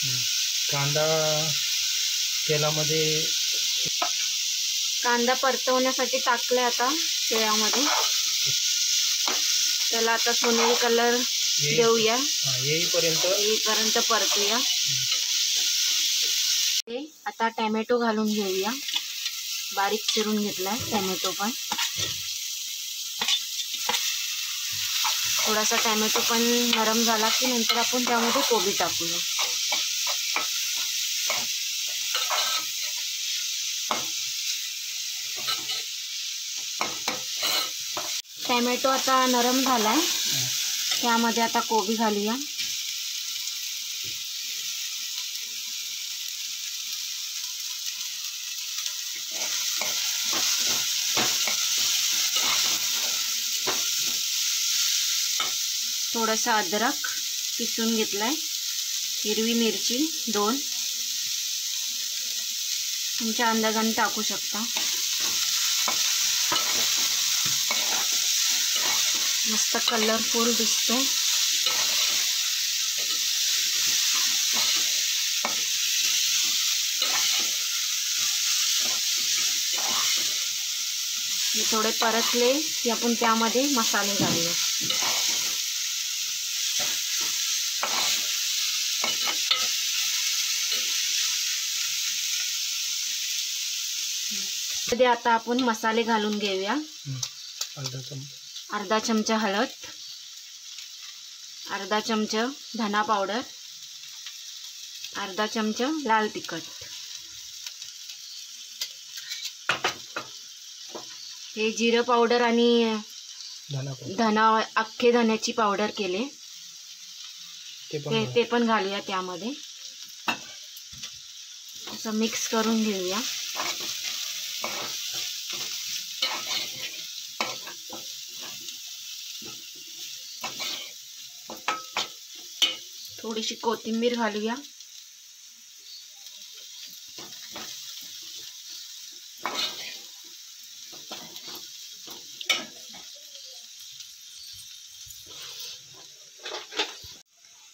कांदा तेलामध्ये कांदा परतवण्यासाठी टाकले आता तेलामध्ये. त्याला आता सोनेरी कलर देऊया, येईपर्यंत परतूया. आता टॅमॅटो घालून घेऊया. बारीक चिरून घेतलाय टॅमॅटो पण. थोडासा टॅमॅटो पण नरम झाला की नंतर आपण त्यामध्ये कोबी टाकूया. टॅमॅटो आता नरम झालाय, त्यामध्ये आता कोबी घालूया. थोडासा अद्रक किसून घेतलाय, हिरवी मिरची 2 तुमच्या अंदाजाने टाकू शकता. मस्त कलरफुल दिसतो. हे थोडे परतले की आपण त्यामध्ये मसाले घालूया. आता आपण मसाले घालून घेऊया. अर्धा चमचा हळद, अर्धा चमचा धना पावडर, अर्धा चमचा लाल तिखट. हे जिरं पावडर आणि धना अख्खे धन्याची पावडर केले ते पण घालूया त्यामध्ये. असं मिक्स करून घेऊया. थोडीशी कोथिंबीर घालूया.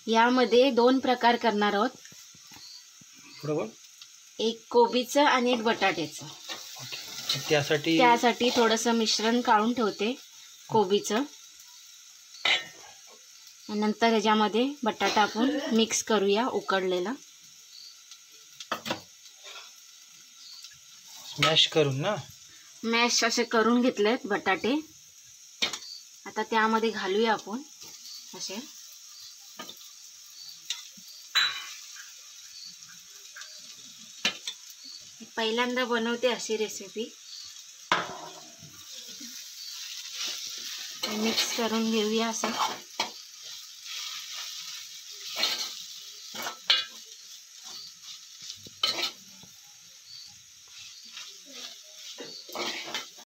यामध्ये 2 प्रकार करणार आहोत, बरोबर. एक कोबीचं आणि एक बटाट्याचं. त्यासाठी थोडंसं मिश्रण काढून ठेवते कोबीचं. नंतर ह्याच्यामध्ये बटाटा आपण मिक्स करूया उकडलेला. मॅश असे करून घेतलेत बटाटे. आता त्यामध्ये घालूया आपण असे. पहिल्यांदा बनवते अशी रेसिपी. मिक्स करून घेऊया असं.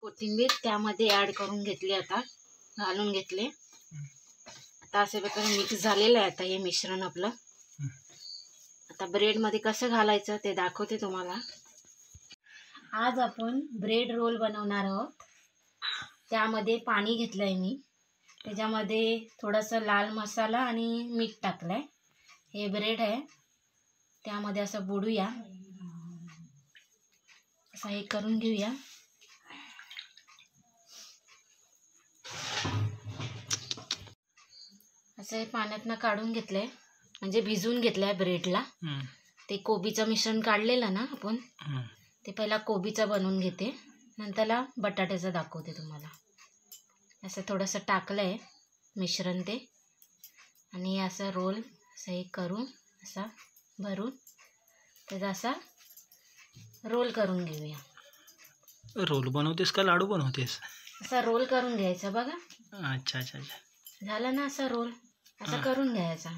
कोथिंबीर त्यामध्ये ॲड करून घेतली, आता घालून घेतले. आता अशा प्रकारे मिक्स झालेलं आहे आता हे मिश्रण आपलं. आता ब्रेडमध्ये कसं घालायचं ते दाखवते तुम्हाला. आज आपण ब्रेड रोल बनवणार आहोत. त्यामध्ये पाणी घेतलंय मी, त्याच्यामध्ये थोडंसं लाल मसाला आणि मीठ टाकलंय. हे ब्रेड आहे, त्यामध्ये असं बुडूया. असं हे करून घेऊया. असं हे पाण्यातनं काढून घेतलंय, म्हणजे भिजवून घेतलंय ब्रेडला. ते कोबीचं मिश्रण काढलेलं ना आपण, ते पहिला कोबीचं बनवून घेते, नंतरला बटाट्याचं दाखवते तुम्हाला. असं थोडंसं टाकलंय मिश्रण ते, आणि असं रोल असं हे करून असा भरून त्याचा असा रोल करून घेऊया. रोल बनवतेस का लाडू बनवतेस? असा रोल करून घ्यायचा बघा. अच्छा अच्छा अच्छा. झालं ना असं रोल असं करून घ्यायचा.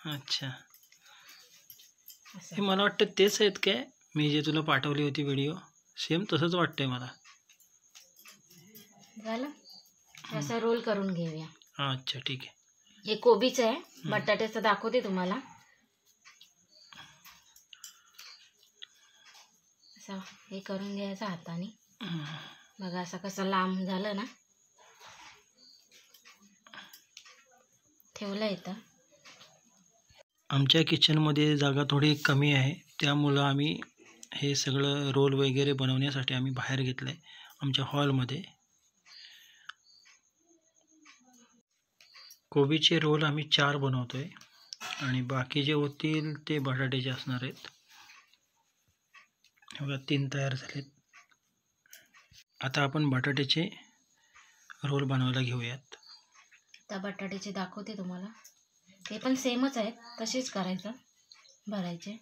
अच्छा. हे मला वाटतं तेच आहेत काय मी जे तुला पाठवली होती व्हिडिओ, सेम तसंच वाटतंय मला. झालं असं रोल करून घेऊया. अच्छा ठीक आहे. हे कोबीचं आहे, बटाट्याचं दाखवते तुम्हाला. असं हे करून घ्यायचं हाताने बघा. असं कसं लांब झालं ना. ठेवलं इथं. आमच्या किचनमध्ये जागा थोडी कमी आहे, त्यामुळं आम्ही हे सगळं रोल वगैरे बनवण्यासाठी आम्ही बाहेर घेतलं आहे आमच्या हॉलमध्ये. कोबीचे रोल आम्ही 4 बनवतो आहे आणि बाकी जे होतील ते बटाट्याचे असणार आहेत. हे बघा 3 तयार झालेत. आता आपण बटाट्याचे रोल बनवायला घेऊयात. आता बटाट्याचे दाखवते तुम्हाला. ते पण सेमच आहेत, तसेच करायचं, भरायचे.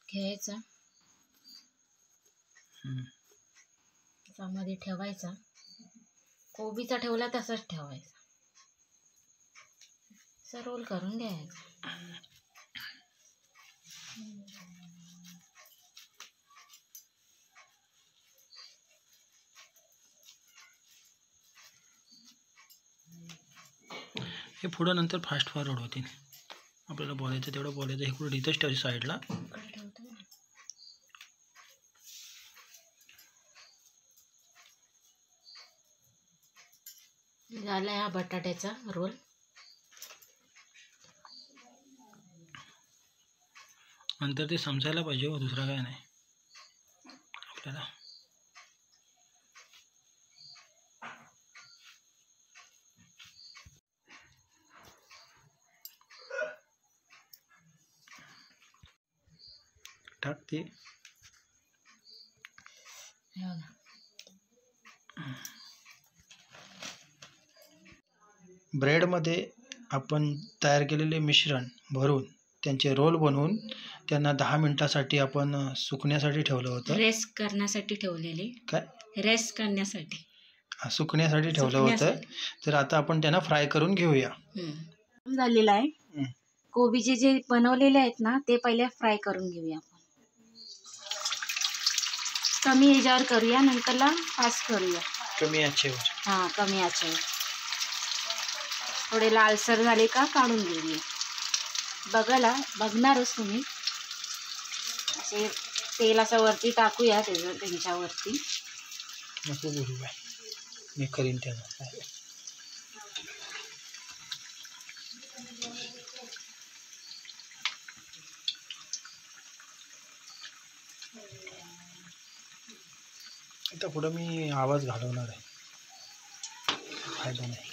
घ्यायचा, त्यामध्ये ठेवायचा. कोबीचा ठेवला तसाच ठेवायचा. असं रोल करून घ्यायचा. हे पुढं नंतर फास्ट फॉरवर्ड होतील. आपल्याला बोलायचं तेवढं बोलायचं. हे कुठं इथंच ठेवायचं साईडला. झाला हा बटाट्याचा रोल. नंतर ते समजायला पाहिजे हो, दुसरा काय नाही आपल्याला. टाक ते. ब्रेडमध्ये आपण तयार केलेले मिश्रण भरून त्यांचे रोल बनवून त्यांना 10 मिनिटासाठी आपण सुकण्यासाठी ठेवलं होतं. रेस्ट करण्यासाठी ठेवलेले. काय? रेस्ट करण्यासाठी, सुकण्यासाठी ठेवलं होतं. तर आता आपण त्यांना फ्राय करून घेऊया. झालेला आहे. कोबीचे जे बनवलेले आहेत ना, ते पहिले फ्राय करून घेऊया आपण. कमी ह्याच्यावर करूया, नंतरला फास्ट करूया. कमी आचेवर. हां, कमी आचेवर. थोडे लालसर झाले का काढून घेऊया. बघणारच तुम्ही. असे तेल असं वरती टाकूया त्यांच्यावरती. नको बोलू बाय, मी करीन त्याला. आता पुढं मी आवाज घालवणार आहे, फायदा नाही.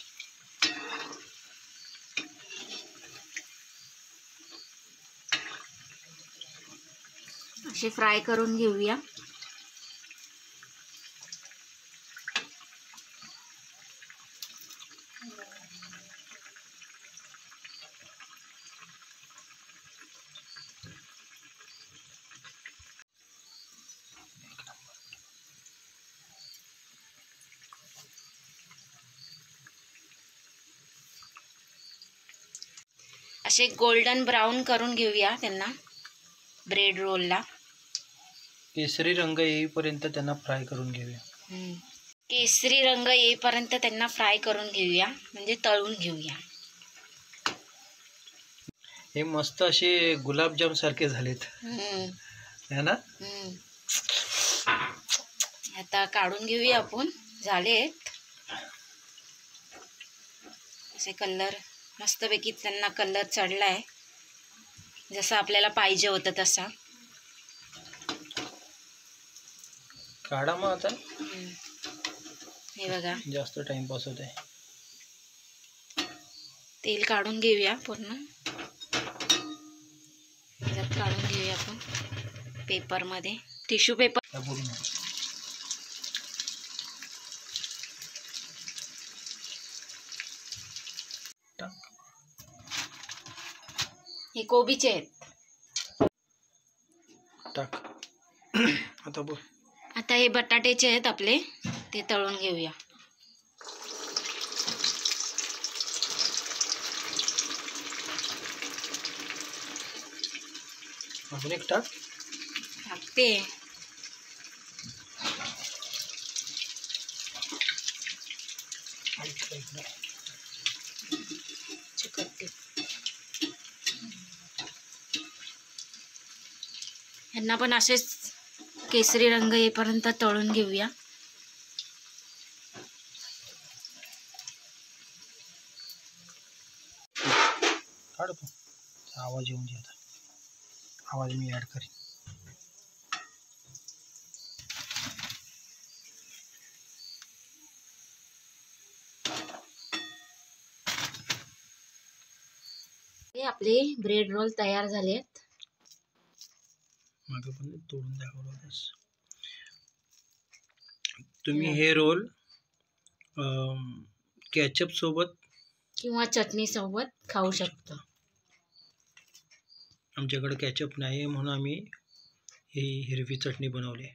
असे फ्राय करून घेऊया. असे गोल्डन ब्राऊन करून घेऊया त्यांना. ब्रेड रोलला केसरी रंग येईपर्यंत त्यांना फ्राय करून घेऊया. केसरी रंग येईपर्यंत त्यांना फ्राय करून घेऊया, म्हणजे तळून घेऊया. हे मस्त असे गुलाबजाम सारखे झालेत है ना. आता काढून घेऊया आपण. झालेत असे. कलर मस्तपैकी त्यांना कलर चढलाय, जसं आपल्याला पाहिजे होतं तसा. काढा मग आता. हे बघा, जास्त टाइमपास होत आहे. तेल काढून घेऊया पूर्ण. त्यात काढून घेऊया आपण पेपरमध्ये, टिश्यू पेपर. हे कोबीचे आहेत. टाक. आता बोल. आता हे बटाट्याचे आहेत आपले, ते तळून घेऊया. अजून एक टाक. टाकते. चिकटते. ह्यांना पण असेच केसरी रंग येईपर्यंत तळून घेऊया. काढतो आवाज येऊन दे. आता आवाज मी ॲड करीन. हे आपले ब्रेड रोल तयार झालेत. मागे पण तोडून दाखवलं होतंस तुम्ही. हे रोल केचप सोबत किंवा चटणी सोबत खाऊ शकतो. आमच्याकडे केचप नाही म्हणून आम्ही ही हिरवी चटणी बनवली.